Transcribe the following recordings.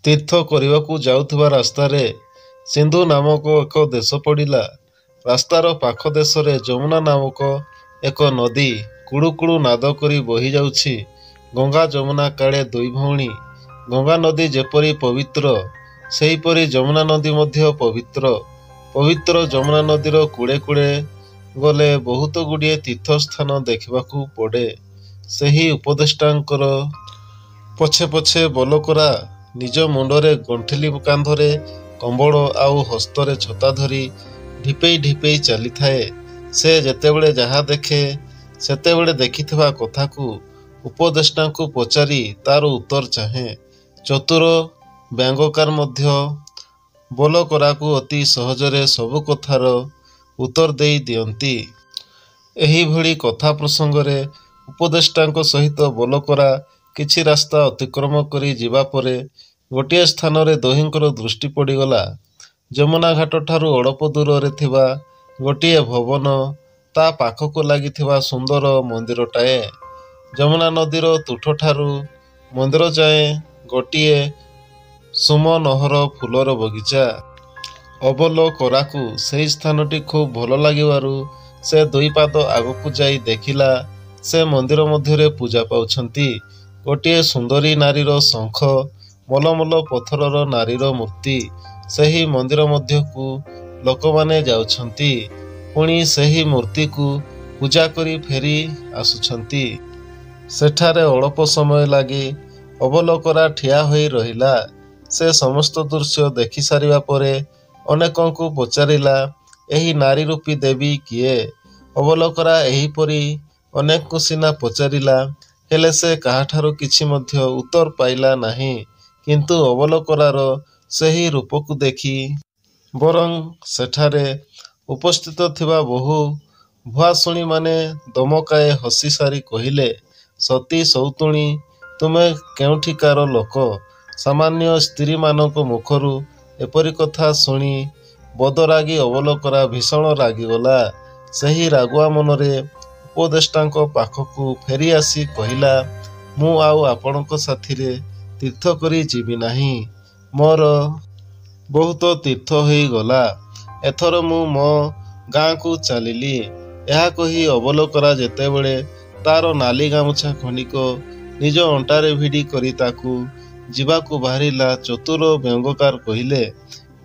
ତୀର୍ଥ କରିବାକୁ ଯାଉଥିବା ରାସ୍ତାରେ ସିନ୍ଧୁ ନାମକ ଏକ ଦେଶ ପଡ଼ିଲା। ରାସ୍ତାର ପାଖ ଦେଶରେ ଯମୁନା ନାମକ ଏକ ନଦୀ କୁଳୁ କୁଳୁ ନାଦ କରି ବହି ଯାଉଛି। ଗଙ୍ଗା ଯମୁନା କାଳେ ଦୁଇ ଭଉଣୀ। ଗଙ୍ଗା ନଦୀ ଯେପରି ପବିତ୍ର, ସେହିପରି ଯମୁନା ନଦୀ ମଧ୍ୟ ପବିତ୍ର। ପବିତ୍ର ଯମୁନା ନଦୀର କୂଳେ କୂଳେ ଗଲେ ବହୁତ ଗୁଡ଼ିଏ ତୀର୍ଥସ୍ଥାନ ଦେଖିବାକୁ ପଡ଼େ। ସେହି ଉପଦେଷ୍ଟାଙ୍କର ପଛେ ପଛେ ବଲକରା ନିଜ ମୁଣ୍ଡରେ ଗଣ୍ଠିଲି, କାନ୍ଧରେ କମ୍ବଳ ଆଉ ହସ୍ତରେ ଛତା ଧରି ଢିପେଇ ଢିପେଇ ଚାଲିଥାଏ। ସେ ଯେତେବେଳେ ଯାହା ଦେଖେ, ସେତେବେଳେ ଦେଖିଥିବା କଥାକୁ ଉପଦେଷ୍ଟାଙ୍କୁ ପଚାରି ତାର ଉତ୍ତର ଚାହେଁ। ଚତୁର ବ୍ୟଙ୍ଗକାର ମଧ୍ୟ ବଲକରାକୁ ଅତି ସହଜରେ ସବୁ କଥାର ଉତ୍ତର ଦେଇ ଦିଅନ୍ତି। ଏହିଭଳି କଥା ପ୍ରସଙ୍ଗରେ ଉପଦେଷ୍ଟାଙ୍କ ସହିତ ବଲକରା କିଛି ରାସ୍ତା ଅତିକ୍ରମ କରି ଯିବା ପରେ ଗୋଟିଏ ସ୍ଥାନରେ ଦୁହିଁଙ୍କର ଦୃଷ୍ଟି ପଡ଼ିଗଲା। ଯମୁନା ଘାଟଠାରୁ ଅଳ୍ପ ଦୂରରେ ଥିବା ଗୋଟିଏ ଭବନ, ତା ପାଖକୁ ଲାଗିଥିବା ସୁନ୍ଦର ମନ୍ଦିରଟାଏ। ଯମୁନା ନଦୀର ତୁଠଠାରୁ ମନ୍ଦିର ଯାଏଁ ଗୋଟିଏ ସୁମନୋହର ଫୁଲର ବଗିଚା। ଅବଲକରାକୁ ସେହି ସ୍ଥାନଟି ଖୁବ୍ ଭଲ ଲାଗିବାରୁ ସେ ଦୁଇ ପାଦ ଆଗକୁ ଯାଇ ଦେଖିଲା, ସେ ମନ୍ଦିର ମଧ୍ୟରେ ପୂଜା ପାଉଛନ୍ତି ଗୋଟିଏ ସୁନ୍ଦରୀ ନାରୀର ଶଙ୍ଖ, ମଲମଲ ପଥରର ନାରୀର ମୂର୍ତ୍ତି। ସେହି ମନ୍ଦିର ମଧ୍ୟକୁ ଲୋକମାନେ ଯାଉଛନ୍ତି, ପୁଣି ସେହି ମୂର୍ତ୍ତିକୁ ପୂଜା କରି ଫେରି ଆସୁଛନ୍ତି। ସେଠାରେ ଅଳ୍ପ ସମୟ ଲାଗି ଅବଲକରା ଠିଆ ହୋଇ ରହିଲା। ସେ ସମସ୍ତ ଦୃଶ୍ୟ ଦେଖି ସାରିବା ପରେ ଅନେକଙ୍କୁ ପଚାରିଲା, ଏହି ନାରୀ ରୂପୀ ଦେବୀ କିଏ? ଅବଲକରା ଏହିପରି ଅନେକଙ୍କୁ ସିନା ପଚାରିଲା, ହେଲେ ସେ କାହାଠାରୁ କିଛି ମଧ୍ୟ ଉତ୍ତର ପାଇଲା ନାହିଁ। କିନ୍ତୁ ଅବଲକରାର ସେହି ରୂପକୁ ଦେଖି ବରଂ ସେଠାରେ ଉପସ୍ଥିତ ଥିବା ବହୁ ଭୁଆସୁଣୀମାନେ ଦମକାଏ ହସି ସାରି କହିଲେ, ସତୀ ସଉତୁଣୀ, ତୁମେ କେଉଁଠିକାର ଲୋକ? ସାମାନ୍ୟ ସ୍ତ୍ରୀମାନଙ୍କ ମୁଖରୁ ଏପରି କଥା ଶୁଣି ବଦରାଗୀ ଅବଲକରା ଭୀଷଣ ରାଗିଗଲା। ସେହି ରାଗୁଆ ମନରେ ଉପଦେଷ୍ଟାଙ୍କ ପାଖକୁ ଫେରି ଆସି କହିଲା, ମୁଁ ଆଉ ଆପଣଙ୍କ ସାଥିରେ ତୀର୍ଥ କରି ଯିବି ନାହିଁ। ମୋର ବହୁତ ତୀର୍ଥ ହୋଇଗଲା। ଏଥର ମୁଁ ମୋ ଗାଁକୁ ଚାଲିଲି। ଏହା କହି ଅବଲକରା ଯେତେବେଳେ ତାର ନାଲି ଗାମୁଛା ଖଣ୍ଡିକ ନିଜ ଅଣ୍ଟାରେ ଭିଡ଼ି କରି ତାକୁ ଯିବାକୁ ବାହାରିଲା, ଚତୁର ବ୍ୟଙ୍ଗକାର କହିଲେ,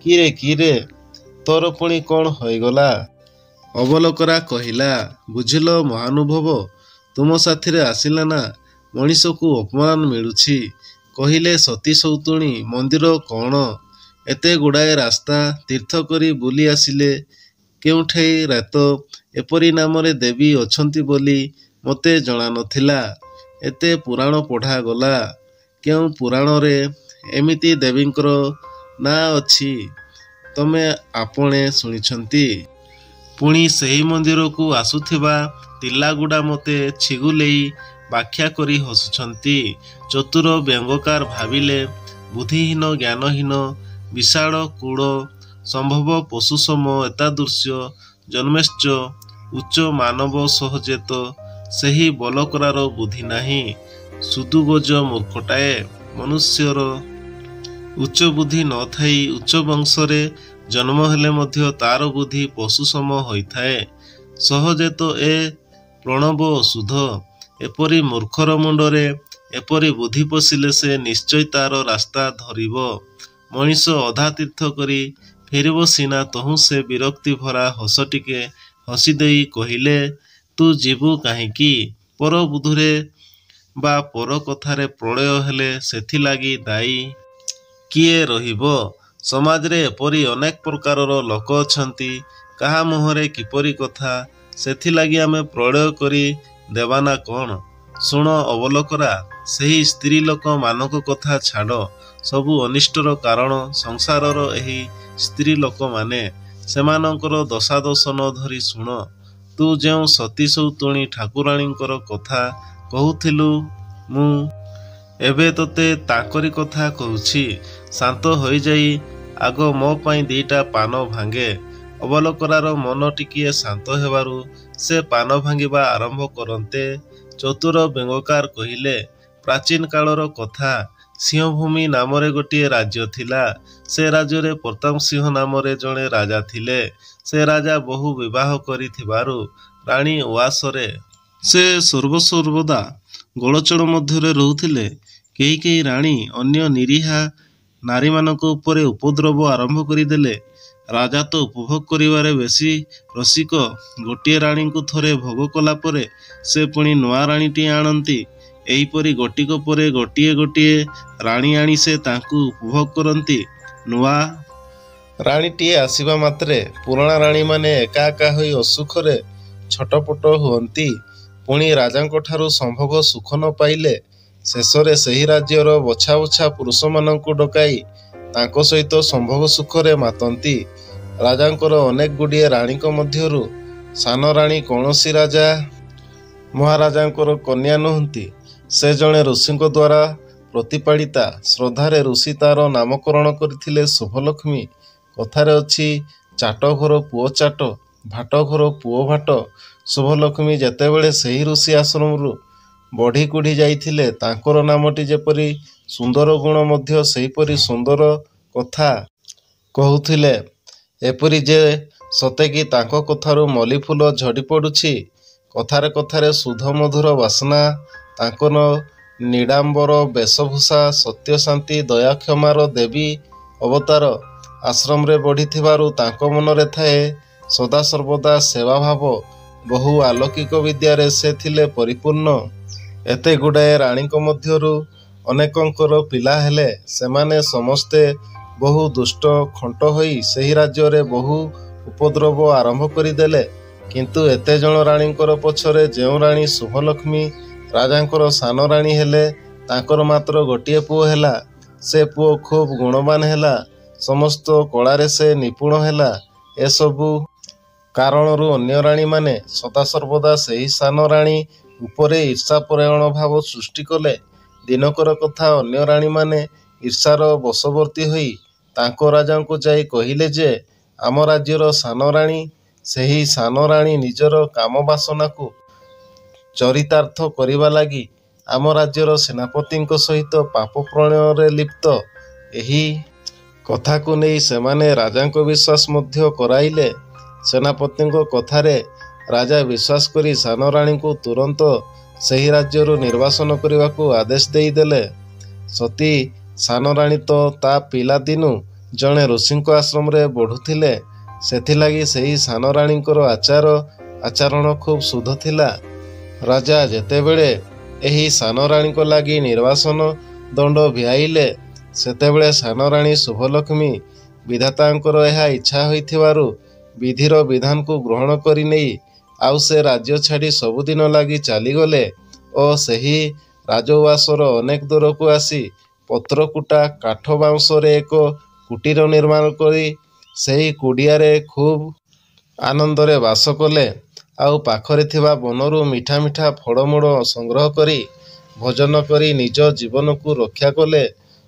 କିରେ କିରେ, ତୋର ପୁଣି କ'ଣ ହୋଇଗଲା? ଅବଲକରା କହିଲା, ବୁଝିଲ ମହାନୁଭବ, ତୁମ ସାଥିରେ ଆସିଲେ ନା ମଣିଷକୁ ଅପମାନ ମିଳୁଛି। କହିଲେ, ସତୀ ସଉତୁଣୀ, ମନ୍ଦିର କ'ଣ? ଏତେ ଗୁଡ଼ାଏ ରାସ୍ତା ତୀର୍ଥ କରି ବୁଲି ଆସିଲେ କେଉଁଠି ରାତ ଏପରି ନାମରେ ଦେବୀ ଅଛନ୍ତି ବୋଲି ମୋତେ ଜଣା ନଥିଲା। ଏତେ ପୁରାଣ ପଢ଼ାଗଲା, କେଉଁ ପୁରାଣରେ ଏମିତି ଦେବୀଙ୍କର ନାଁ ଅଛି ତମେ ଆପଣେ ଶୁଣିଛନ୍ତି? ପୁଣି ସେହି ମନ୍ଦିରକୁ ଆସୁଥିବା ତିଲାଗୁଡ଼ା ମୋତେ ଛିଗୁଲେଇ ବ୍ୟାଖ୍ୟା କରି ହସୁଛନ୍ତି। ଚତୁର ବ୍ୟଙ୍ଗକାର ଭାବିଲେ, ବୁଦ୍ଧିହୀନ ଜ୍ଞାନହୀନ ବିଶାଳ କୁଳ ସମ୍ଭବ ପଶୁସମ ଏତାଦୃଶ୍ୟ ଜନ୍ମେଶ୍ଚ ଉଚ୍ଚ ମାନବ ସହଜେ ତ ସେହି ବଲକରାର ବୁଦ୍ଧି ନାହିଁ। ସୁଦୁଗଜ ମୂର୍ଖଟାଏ। ମନୁଷ୍ୟର ଉଚ୍ଚ ବୁଦ୍ଧି ନଥାଇ ଉଚ୍ଚ ବଂଶରେ ଜନ୍ମ ହେଲେ ମଧ୍ୟ ତାର ବୁଦ୍ଧି ପଶୁସମ ହୋଇଥାଏ। ସହଜେ ତ ଏ ପ୍ରଣବ ଅଶୁଦ୍ଧ। ଏପରି ମୂର୍ଖର ମୁଣ୍ଡରେ ଏପରି ବୁଦ୍ଧି ପଶିଲେ ସେ ନିଶ୍ଚୟ ତାର ରାସ୍ତା ଧରିବ। ମଣିଷ ଅଧା ତୀର୍ଥ କରି ଫେରିବ ସିନା। ତହୁଁ ସେ ବିରକ୍ତି ଭରା ହସ ଟିକେ ହସିଦେଇ କହିଲେ, ତୁ ଯିବୁ କାହିଁକି? ପର ବୁଦ୍ଧିରେ ବା ପର କଥାରେ ପ୍ରଳୟ ହେଲେ ସେଥିଲାଗି ଦାୟୀ କିଏ ରହିବ? ସମାଜରେ ଏପରି ଅନେକ ପ୍ରକାରର ଲୋକ ଅଛନ୍ତି। କାହା ମୁହଁରେ କିପରି କଥା, ସେଥିଲାଗି ଆମେ ପ୍ରଳୟ କରି ଦେବା ନା କ'ଣ? ଶୁଣ ଅବଲକରା, ସେହି ସ୍ତ୍ରୀ ଲୋକମାନଙ୍କ କଥା ଛାଡ଼। ସବୁ ଅନିଷ୍ଟର କାରଣ ସଂସାରର ଏହି ସ୍ତ୍ରୀ ଲୋକମାନେ। ସେମାନଙ୍କର ଦଶାଦଶ ନ ଧରି ଶୁଣ। ତୁ ଯେଉଁ ସତୀ ସଉତୁଣୀ ଠାକୁରାଣୀଙ୍କର କଥା କହୁଥିଲୁ, ମୁଁ ଏବେ ତୋତେ ତାଙ୍କରି କଥା କହୁଛି। ଶାନ୍ତ ହୋଇଯାଇ ଆଗ ମୋ ପାଇଁ ଦିଟା ପାନ ଭାଙ୍ଗେ। ଅବଲକରାର ମନ ଟିକିଏ ଶାନ୍ତ ହେବାରୁ ସେ ପାନ ଭାଙ୍ଗିବା ଆରମ୍ଭ କରନ୍ତେ ଚତୁର ବ୍ୟଙ୍ଗକାର କହିଲେ, ପ୍ରାଚୀନ କାଳର କଥା, ସିଂହଭୂମି ନାମରେ ଗୋଟିଏ ରାଜ୍ୟ ଥିଲା। ସେ ରାଜ୍ୟରେ ପ୍ରତାପ ସିଂହ ନାମରେ ଜଣେ ରାଜା ଥିଲେ। ସେ ରାଜା ବହୁ ବିବାହ କରିଥିବାରୁ ରାଣୀ ଉଆସରେ ସେ ସର୍ବଦା ଗୋଳଚଡ଼ ମଧ୍ୟରେ ରହୁଥିଲେ। କେହି କେହି ରାଣୀ ଅନ୍ୟ ନିରୀହା ନାରୀମାନଙ୍କ ଉପରେ ଉପଦ୍ରବ ଆରମ୍ଭ କରିଦେଲେ। ରାଜା ତ ଉପଭୋଗ କରିବାରେ ବେଶୀ ରସିକ। ଗୋଟିଏ ରାଣୀଙ୍କୁ ଥରେ ଭୋଗ କଲା ପରେ ସେ ପୁଣି ନୂଆ ରାଣୀଟିଏ ଆଣନ୍ତି। ଏହିପରି ଗୋଟିକ ପରେ ଗୋଟିଏ ରାଣୀ ଆଣି ସେ ତାଙ୍କୁ ଉପଭୋଗ କରନ୍ତି। ନୂଆ ରାଣୀଟିଏ ଆସିବା ମାତ୍ରେ ପୁରୁଣା ରାଣୀମାନେ ଏକା ଏକା ହୋଇ ଅସୁଖରେ ଛଟପଟ ହୁଅନ୍ତି। ପୁଣି ରାଜାଙ୍କଠାରୁ ସମ୍ଭୋଗ ସୁଖ ନ ପାଇଲେ ଶେଷରେ ସେହି ରାଜ୍ୟର ବଛା ବଛା ପୁରୁଷମାନଙ୍କୁ ଡକାଇ ତାଙ୍କ ସହିତ ସମ୍ଭୋଗ ସୁଖରେ ମାତନ୍ତି। ରାଜାଙ୍କର ଅନେକ ଗୁଡ଼ିଏ ରାଣୀଙ୍କ ମଧ୍ୟରୁ ସାନ ରାଣୀ କୌଣସି ରାଜା ମହାରାଜାଙ୍କର କନ୍ୟା ନୁହନ୍ତି। ସେ ଜଣେ ଋଷିଙ୍କ ଦ୍ୱାରା ପ୍ରତିପାଳିତା। ଶ୍ରଦ୍ଧାରେ ଋଷି ତାର ନାମକରଣ କରିଥିଲେ ଶୁଭଲକ୍ଷ୍ମୀ। କଥାରେ ଅଛି, ଚାଟ ଘର ପୁଅ ଚାଟ, ଭାଟ ଘର ପୁଅ ଭାଟ। ଶୁଭଲକ୍ଷ୍ମୀ ଯେତେବେଳେ ସେହି ଋଷି ଆଶ୍ରମରୁ ବଢ଼ି କୁଢ଼ି ଯାଇଥିଲେ ତାଙ୍କର ନାମଟି ଯେପରି ସୁନ୍ଦର, ଗୁଣ ମଧ୍ୟ ସେହିପରି ସୁନ୍ଦର କଥା କହୁଥିଲେ। ଏପରି ଯେ ସତେକି ତାଙ୍କ କଥାରୁ ମଲ୍ଲି ଫୁଲ ଝଡ଼ି ପଡ଼ୁଛି। କଥାରେ କଥାରେ ଶୁଦ୍ଧ ମଧୁର ବାସନା। ତାଙ୍କ ନିଡ଼ାମ୍ବର ବେଶଭୂଷା ସତ୍ୟ ଶାନ୍ତି ଦୟା କ୍ଷମାର ଦେବୀ ଅବତାର ଆଶ୍ରମରେ ବଢ଼ିଥିବାରୁ ତାଙ୍କ ମନରେ ଥାଏ ସଦାସର୍ବଦା ସେବାଭାବ। ବହୁ ଆଲୌକିକ ବିଦ୍ୟାରେ ସେ ଥିଲେ ପରିପୂର୍ଣ୍ଣ। ଏତେ ଗୁଡ଼ାଏ ରାଣୀଙ୍କ ମଧ୍ୟରୁ ଅନେକଙ୍କର ପିଲା ହେଲେ। ସେମାନେ ସମସ୍ତେ ବହୁ ଦୁଷ୍ଟ ଖଣ୍ଟ ହୋଇ ସେହି ରାଜ୍ୟରେ ବହୁ ଉପଦ୍ରବ ଆରମ୍ଭ କରିଦେଲେ। କିନ୍ତୁ ଏତେ ଜଣ ରାଣୀଙ୍କର ପଛରେ ଯେଉଁ ରାଣୀ ଶୁଭଲକ୍ଷ୍ମୀ ରାଜାଙ୍କର ସାନ ରାଣୀ ହେଲେ, ତାଙ୍କର ମାତ୍ର ଗୋଟିଏ ପୁଅ ହେଲା। ସେ ପୁଅ ଖୁବ୍ ଗୁଣବାନ ହେଲା। ସମସ୍ତ କଳାରେ ସେ ନିପୁଣ ହେଲା। ଏସବୁ କାରଣରୁ ଅନ୍ୟ ରାଣୀମାନେ ସଦାସର୍ବଦା ସେହି ସାନ ରାଣୀ ଉପରେ ଈର୍ଷାପରାୟଣ ଭାବ ସୃଷ୍ଟି କଲେ। ଦିନକର କଥା, ଅନ୍ୟ ରାଣୀମାନେ ଈର୍ଷାର ବଶବର୍ତ୍ତୀ ହୋଇ ତାଙ୍କ ରାଜାଙ୍କୁ ଯାଇ କହିଲେ ଯେ ଆମ ରାଜ୍ୟର ସାନ ରାଣୀ। ସେହି ସାନ ରାଣୀ ନିଜର କାମବାସନାକୁ ଚରିତାର୍ଥ କରିବା ଲାଗି ଆମ ରାଜ୍ୟର ସେନାପତିଙ୍କ ସହିତ ପାପ ପ୍ରଣୟରେ ଲିପ୍ତ। ଏହି କଥାକୁ ନେଇ ସେମାନେ ରାଜାଙ୍କ ବିଶ୍ୱାସ ମଧ୍ୟ କରାଇଲେ। ସେନାପତିଙ୍କ କଥାରେ ରାଜା ବିଶ୍ୱାସ କରି ସାନ ରାଣୀଙ୍କୁ ତୁରନ୍ତ ସେହି ରାଜ୍ୟରୁ ନିର୍ବାସନ କରିବାକୁ ଆଦେଶ ଦେଇଦେଲେ। ସତୀ ସାନ ରାଣୀ ତ ତା ପିଲାଦିନୁ ଜଣେ ଋଷିଙ୍କ ଆଶ୍ରମରେ ବଢ଼ୁଥିଲେ। ସେଥିଲାଗି ସେହି ସାନ ରାଣୀଙ୍କର ଆଚାର ଆଚରଣ ଖୁବ୍ ଶୁଦ୍ଧ ଥିଲା। ରାଜା ଯେତେବେଳେ ଏହି ସାନ ରାଣୀଙ୍କ ଲାଗି ନିର୍ବାସନ ଦଣ୍ଡ ଭିଆଇଲେ ସେତେବେଳେ ସାନ ରାଣୀ ଶୁଭଲକ୍ଷ୍ମୀ ବିଧାତାଙ୍କର ଏହା ଇଚ୍ଛା ହୋଇଥିବାରୁ ବିଧିର ବିଧାନକୁ ଗ୍ରହଣ କରି ନେଇ ଆଉ ସେ ରାଜ୍ୟ ଛାଡ଼ି ସବୁଦିନ ଲାଗି ଚାଲିଗଲେ ଓ ସେହି ରାଜଉଆସର ଅନେକ ଦୂରକୁ ଆସି ପତ୍ରକୁଟା କାଠ ବାଉଁଶରେ ଏକ କୁଟୀର ନିର୍ମାଣ କରି ସେହି କୁଡ଼ିଆରେ ଖୁବ୍ ଆନନ୍ଦରେ ବାସ କଲେ। ଆଉ ପାଖରେ ଥିବା ବନରୁ ମିଠା ମିଠା ଫଳମୂଳ ସଂଗ୍ରହ କରି ଭୋଜନ କରି ନିଜ ଜୀବନକୁ ରକ୍ଷା କଲେ।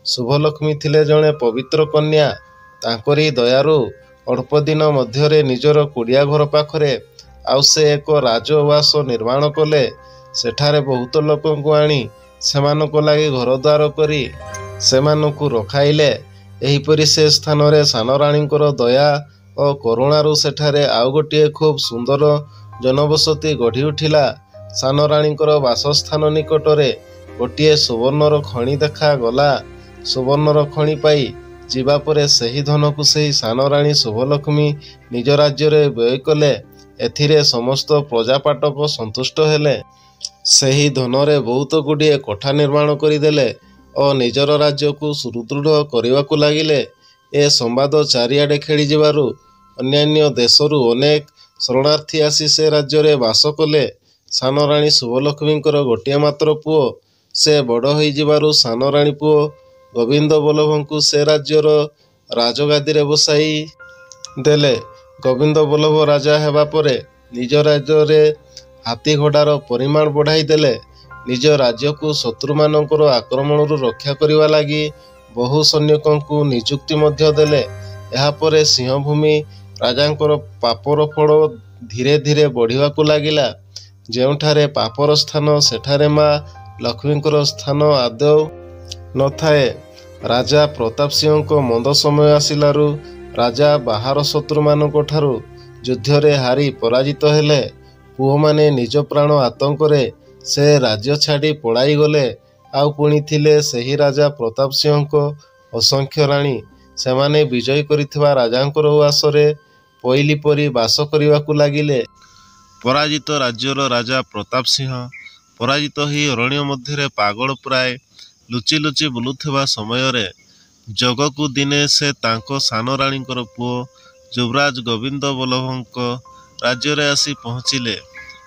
ଶୁଭଲକ୍ଷ୍ମୀ ଥିଲେ ଜଣେ ପବିତ୍ର କନ୍ୟା। ତାଙ୍କରି ଦୟାରୁ ଅଳ୍ପ ଦିନ ମଧ୍ୟରେ ନିଜର କୁଡ଼ିଆ ଘର ପାଖରେ ଆଉ ସେ ଏକ ରାଜଉଆସ ନିର୍ମାଣ କଲେ। ସେଠାରେ ବହୁତ ଲୋକଙ୍କୁ ଆଣି ସେମାନଙ୍କ ଲାଗି ଘରଦ୍ୱାର କରି ସେମାନଙ୍କୁ ରଖାଇଲେ। ଏହିପରି ସେ ସ୍ଥାନରେ ସାନ ରାଣୀଙ୍କର ଦୟା ଓ କରୁଣାରୁ ସେଠାରେ ଆଉ ଗୋଟିଏ ଖୁବ୍ ସୁନ୍ଦର ଜନବସତି ଗଢ଼ି ଉଠିଲା। ସାନ ରାଣୀଙ୍କର ବାସସ୍ଥାନ ନିକଟରେ ଗୋଟିଏ ସୁବର୍ଣ୍ଣର ଖଣି ଦେଖାଗଲା। ସୁବର୍ଣ୍ଣର ଖଣି ପାଇ ଯିବା ପରେ ସେହି ଧନକୁ ସେହି ସାନ ରାଣୀ ଶୁଭଲକ୍ଷ୍ମୀ ନିଜ ରାଜ୍ୟରେ ବ୍ୟୟ କଲେ। ଏଥିରେ ସମସ୍ତ ପ୍ରଜାପାଟକ ସନ୍ତୁଷ୍ଟ ହେଲେ। ସେହି ଧନରେ ବହୁତ ଗୁଡ଼ିଏ କୋଠା ନିର୍ମାଣ କରିଦେଲେ ଓ ନିଜର ରାଜ୍ୟକୁ ସୁଦୃଢ଼ କରିବାକୁ ଲାଗିଲେ। ଏ ସମ୍ବାଦ ଚାରିଆଡ଼େ ଖେଳିଯିବାରୁ ଅନ୍ୟାନ୍ୟ ଦେଶରୁ ଅନେକ ଶରଣାର୍ଥୀ ଆସି ସେ ରାଜ୍ୟରେ ବାସ କଲେ। ସାନ ରାଣୀ ଶୁଭଲକ୍ଷ୍ମୀଙ୍କର ଗୋଟିଏ ମାତ୍ର ପୁଅ। ସେ ବଡ଼ ହୋଇଯିବାରୁ ସାନ ରାଣୀ ପୁଅ ଗୋବିନ୍ଦ ବଲ୍ଲଭଙ୍କୁ ସେ ରାଜ୍ୟର ରାଜଗାଦିରେ ବସାଇ ଦେଲେ। ଗୋବିନ୍ଦ ବଲ୍ଲଭ ରାଜା ହେବା ପରେ ନିଜ ରାଜ୍ୟରେ ହାତୀ ଘୋଡ଼ାର ପରିମାଣ ବଢ଼ାଇ ଦେଲେ। ନିଜ ରାଜ୍ୟକୁ ଶତ୍ରୁମାନଙ୍କର ଆକ୍ରମଣରୁ ରକ୍ଷା କରିବା ଲାଗି ବହୁ ସୈନିକଙ୍କୁ ନିଯୁକ୍ତି ମଧ୍ୟ ଦେଲେ। ଏହାପରେ ସିଂହଭୂମି ରାଜାଙ୍କର ପାପର ଫଳ ଧୀରେ ଧୀରେ ବଢ଼ିବାକୁ ଲାଗିଲା। ଯେଉଁଠାରେ ପାପର ସ୍ଥାନ ସେଠାରେ ମା ଲକ୍ଷ୍ମୀଙ୍କର ସ୍ଥାନ ଆଦୌ ନଥାଏ। ରାଜା ପ୍ରତାପ ସିଂହଙ୍କ ମନ୍ଦ ସମୟ ଆସିଲାରୁ ରାଜା ବାହାର ଶତ୍ରୁମାନଙ୍କଠାରୁ ଯୁଦ୍ଧରେ ହାରି ପରାଜିତ ହେଲେ। ପୁଅମାନେ ନିଜ ପ୍ରାଣ ଆତଙ୍କରେ ସେ ରାଜ୍ୟ ଛାଡ଼ି ପଳାଇଗଲେ। ଆଉ ପୁଣି ଥିଲେ ସେହି ରାଜା ପ୍ରତାପ ସିଂହଙ୍କ ଅସଂଖ୍ୟ ରାଣୀ। ସେମାନେ ବିଜୟ କରିଥିବା ରାଜାଙ୍କର ଉଆସରେ ପଇଲି ପରି ବାସ କରିବାକୁ ଲାଗିଲେ। ପରାଜିତ ରାଜ୍ୟର ରାଜା ପ୍ରତାପ ସିଂହ ପରାଜିତ ହୋଇ ଅରଣ୍ୟ ମଧ୍ୟରେ ପାଗଳ ପ୍ରାୟ ଲୁଚି ଲୁଚି ବୁଲୁଥିବା ସମୟରେ ଜଗକୁ ଦିନେ ସେ ତାଙ୍କ ସାନ ରାଣୀଙ୍କର ପୁଅ ଯୁବରାଜ ଗୋବିନ୍ଦ ବଲ୍ଲଭଙ୍କ ରାଜ୍ୟରେ ଆସି ପହଞ୍ଚିଲେ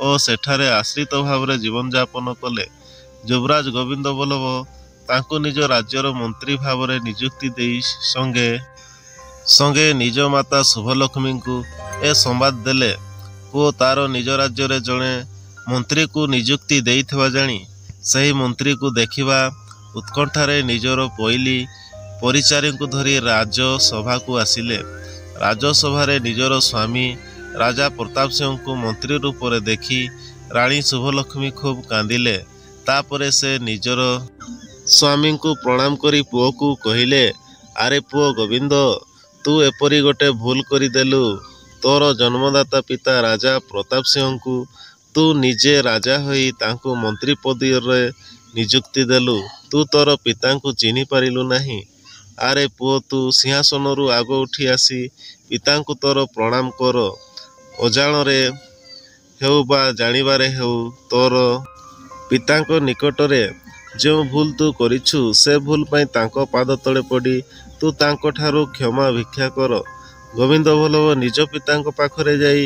ଓ ସେଠାରେ ଆଶ୍ରିତ ଭାବରେ ଜୀବନଯାପନ କଲେ। ଯୁବରାଜ ଗୋବିନ୍ଦ ବଲ୍ଲଭ ତାଙ୍କୁ ନିଜ ରାଜ୍ୟର ମନ୍ତ୍ରୀ ଭାବରେ ନିଯୁକ୍ତି ଦେଇ ସଙ୍ଗେ ସଙ୍ଗେ ନିଜ ମାତା ଶୁଭଲକ୍ଷ୍ମୀଙ୍କୁ ଏ ସମ୍ବାଦ ଦେଲେ। ପୁଅ ତାର ନିଜ ରାଜ୍ୟରେ ଜଣେ ମନ୍ତ୍ରୀକୁ ନିଯୁକ୍ତି ଦେଇଥିବା ଜାଣି ସେହି ମନ୍ତ୍ରୀକୁ ଦେଖିବା ଉତ୍କଣ୍ଠାରେ ନିଜର ପଇଲି ପରିଚାରୀଙ୍କୁ ଧରି ରାଜସଭାକୁ ଆସିଲେ। ରାଜସଭାରେ ନିଜର ସ୍ୱାମୀ ରାଜା ପ୍ରତାପ ସିଂହଙ୍କୁ ମନ୍ତ୍ରୀ ରୂପରେ ଦେଖି ରାଣୀ ଶୁଭଲକ୍ଷ୍ମୀ ଖୁବ୍ କାନ୍ଦିଲେ। ତାପରେ ସେ ନିଜର ସ୍ୱାମୀଙ୍କୁ ପ୍ରଣାମ କରି ପୁଅକୁ କହିଲେ, ଆରେ ପୁଅ ଗୋବିନ୍ଦ, ତୁ ଏପରି ଗୋଟେ ଭୁଲ କରିଦେଲୁ। ତୋର ଜନ୍ମଦାତା ପିତା ରାଜା ପ୍ରତାପ ସିଂହଙ୍କୁ ତୁ ନିଜେ ରାଜା ହୋଇ ତାଙ୍କୁ ମନ୍ତ୍ରୀ ପଦରେ ନିଯୁକ୍ତି ଦେଲୁ। ତୁ ତୋର ପିତାଙ୍କୁ ଚିହ୍ନି ପାରିଲୁ ନାହିଁ। ଆରେ ପୁଅ, ତୁ ସିଂହାସନରୁ ଆଗ ଉଠି ଆସି ପିତାଙ୍କୁ ତୋର ପ୍ରଣାମ କର। ଅଜାଣରେ ହେଉ ବା ଜାଣିବାରେ ହେଉ, ତୋର ପିତାଙ୍କ ନିକଟରେ ଯେଉଁ ଭୁଲ ତୁ କରିଛୁ, ସେ ଭୁଲ ପାଇଁ ତାଙ୍କ ପାଦ ତଳେ ପଡ଼ି ତୁ ତାଙ୍କଠାରୁ କ୍ଷମା ଭିକ୍ଷା କର। ଗୋବିନ୍ଦ ବଲ୍ଲଭ ନିଜ ପିତାଙ୍କ ପାଖରେ ଯାଇ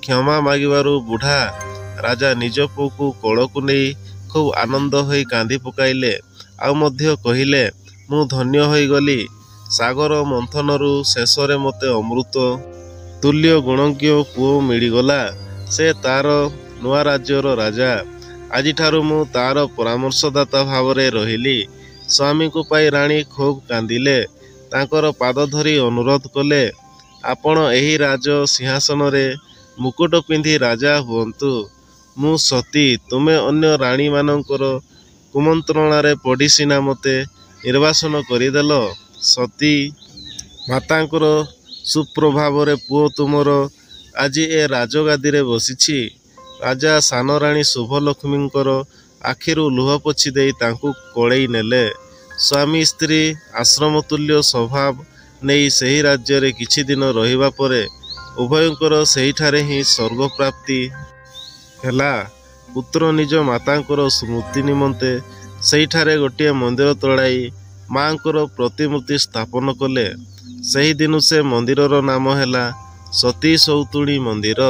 କ୍ଷମା ମାଗିବାରୁ ବୁଢ଼ା ରାଜା ନିଜ ପୁଅକୁ କୋଳକୁ ନେଇ ଖୁବ୍ ଆନନ୍ଦ ହୋଇ କାନ୍ଦି ପକାଇଲେ। ଆଉ ମଧ୍ୟ କହିଲେ, ମୁଁ ଧନ୍ୟ ହୋଇଗଲି। ସାଗର ମନ୍ଥନରୁ ଶେଷରେ ମୋତେ ଅମୃତ ତୁଲ୍ୟ ଗୁଣଜ୍ଞ ପୁଅ ମିଳିଗଲା। ସେ ତାର ନୂଆ ରାଜ୍ୟର ରାଜା। ଆଜିଠାରୁ ମୁଁ ତାର ପରାମର୍ଶଦାତା ଭାବରେ ରହିଲି। ସ୍ୱାମୀଙ୍କୁ ପାଇ ରାଣୀ ଖୁବ୍ କାନ୍ଦିଲେ। ତାଙ୍କର ପାଦ ଧରି ଅନୁରୋଧ କଲେ, ଆପଣ ଏହି ରାଜ ସିଂହାସନରେ ମୁକୁଟ ପିନ୍ଧି ରାଜା ହୁଅନ୍ତୁ। ମୁଁ ସତୀ, ତୁମେ ଅନ୍ୟ ରାଣୀମାନଙ୍କର କୁମନ୍ତ୍ରଣାରେ ପଡ଼ି ସିନା ମୋତେ ନିର୍ବାସନ କରିଦେଲ। ସତୀ ମାତାଙ୍କର ସୁପ୍ରଭାବରେ ପୁଅ ତୁମର ଆଜି ଏ ରାଜଗାଦିରେ ବସିଛି। ରାଜା ସାନ ରାଣୀ ଶୁଭଲକ୍ଷ୍ମୀଙ୍କର ଆଖିରୁ ଲୁହ ପୋଛି ଦେଇ ତାଙ୍କୁ କୋଳେଇ ନେଲେ। ସ୍ୱାମୀ ସ୍ତ୍ରୀ ଆଶ୍ରମତୁଲ୍ୟ ସ୍ୱଭାବ ନେଇ ସେହି ରାଜ୍ୟରେ କିଛି ଦିନ ରହିବା ପରେ ଉଭୟଙ୍କର ସେହିଠାରେ ହିଁ ସ୍ୱର୍ଗପ୍ରାପ୍ତି ହେଲା। ପୁତ୍ର ନିଜ ମାତାଙ୍କର ସ୍ମୃତି ନିମନ୍ତେ ସେହିଠାରେ ଗୋଟିଏ ମନ୍ଦିର ତୋଳାଇ ମାଙ୍କର ପ୍ରତିମୂର୍ତ୍ତି ସ୍ଥାପନ କଲେ। ସେହିଦିନୁ ସେ ମନ୍ଦିରର ନାମ ହେଲା ସତୀ ସୌତୁଣୀ ମନ୍ଦିର।